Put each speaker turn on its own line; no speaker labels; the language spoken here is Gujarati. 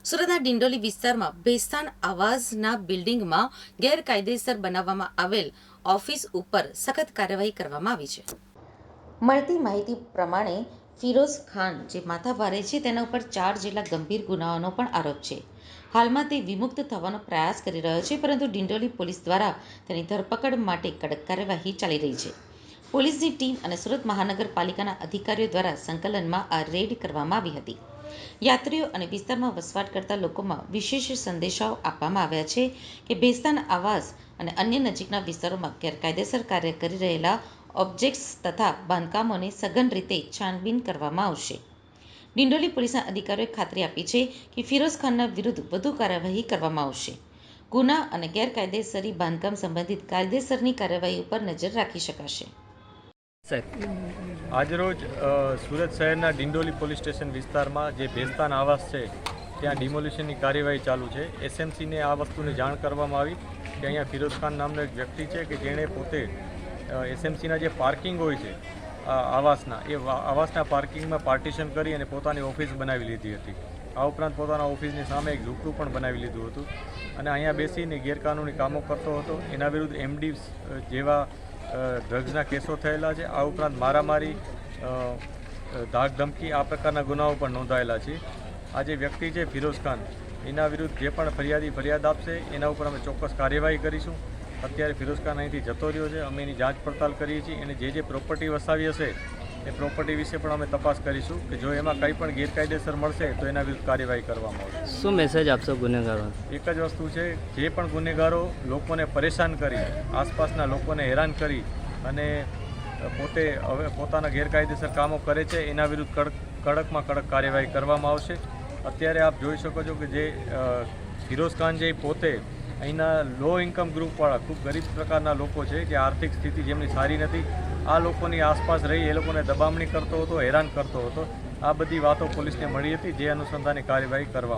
સુરતના ડિંડોલી વિસ્તારમાં બેસ્તાન આવાસના બિલ્ડિંગમાં ગેરકાયદેસર બનાવવામાં આવેલ ઓફિસ ઉપર સખત કાર્યવાહી કરવામાં આવી છે. મળતી માહિતી પ્રમાણે ફિરોઝ ખાન જે માથાભારે છે તેના ઉપર 4 જેટલા ગંભીર ગુનાઓનો પણ આરોપ છે. હાલમાં તે વિમુક્ત થવાનો પ્રયાસ કરી રહ્યો છે, પરંતુ ડિંડોલી પોલીસ દ્વારા તેની ધરપકડ માટે કડક કાર્યવાહી ચાલી રહી છે. પોલીસની ટીમ અને સુરત મહાનગરપાલિકાના અધિકારીઓ દ્વારા સંકલનમાં આ રેડ કરવામાં આવી હતી. યાત્રીઓ અને વિસ્તારમાં વસવાટ કરતા લોકોમાં વિશેષ સંદેશાઓ આપવામાં આવ્યા છે કે બેસ્તાન આવાસ અને અન્ય નજીકના વિસ્તારોમાં ગેરકાયદેસર કાર્ય કરી રહેલા ઓબ્જેક્ટ્સ તથા બાંધકામોને સઘન રીતે છાનબીન કરવામાં આવશે. ડિંડોલી પોલીસના અધિકારીઓએ ખાતરી આપી છે કે ફિરોઝ ખાનના વિરુદ્ધ વધુ કાર્યવાહી કરવામાં આવશે. ગુના અને ગેરકાયદેસરી બાંધકામ સંબંધિત કાયદેસરની કાર્યવાહી ઉપર નજર રાખી શકાશે.
આજરોજ સુરત શહેરના ડિંડોલી પોલીસ સ્ટેશન વિસ્તારમાં જે બેસ્તાન આવાસ છે ત્યાં ડિમોલિશનની કાર્યવાહી ચાલુ છે. એસએમસીને આ વસ્તુની જાણ કરવામાં આવી કે અહીંયા ફિરોઝ ખાન નામનો એક વ્યક્તિ છે કે જેણે પોતે એસએમસીના જે પાર્કિંગ હોય છે આવાસના પાર્કિંગમાં પાર્ટીશન કરી અને પોતાની ઓફિસ બનાવી લીધી હતી. આ ઉપરાંત પોતાના ઓફિસની સામે એક ઝૂંપડું પણ બનાવી લીધું હતું અને અહીંયા બેસીને ગેરકાનૂની કામો કરતો હતો. એના વિરુદ્ધ એમડી જેવા ડ્રગ્સના કેસો થયેલા છે. આ ઉપરાંત મારામારી, ધાક ધમકી આ પ્રકારના ગુનાઓ પણ નોંધાયેલા છે. આ જે વ્યક્તિ છે ફિરોઝ ખાન, એના વિરુદ્ધ જે પણ ફરિયાદ આપશે એના ઉપર અમે ચોક્કસ કાર્યવાહી કરીશું. અત્યારે ફિરોઝ ખાન અહીંથી જતો રહ્યો છે. અમે એની જાંચ પડતાલ કરીએ છીએ. એને જે પ્રોપર્ટી વસાવી હશે એ પ્રોપર્ટી વિશે પણ અમે તપાસ કરીશું કે જો એમાં કંઈ પણ ગેરકાયદેસર મળશે તો એના વિરુદ્ધ કાર્યવાહી કરવામાં આવશે.
શું મેસેજ આપશો ગુનેગારો?
એક જ વસ્તુ છે, જે પણ ગુનેગારો લોકોને પરેશાન કરી, આસપાસના લોકોને હેરાન કરી અને પોતે હવે પોતાના ગેરકાયદેસર કામો કરે છે એના વિરુદ્ધ કડકમાં કડક કાર્યવાહી કરવામાં આવશે. અત્યારે આપ જોઈ શકો છો કે જે ફિરોઝ ખાન જે પોતે અહીંના લો ઇન્કમ ગ્રુપવાળા ખૂબ ગરીબ પ્રકારના લોકો છે, જે આર્થિક સ્થિતિ જેમની સારી નથી, આ લોકોની આસપાસ રહી એ લોકોને દબામણી કરતો હતો, હેરાન કરતો હતો. આ બધી વાતો પોલીસને મળી હતી, જે અનુસંધાને કાર્યવાહી કરવામાં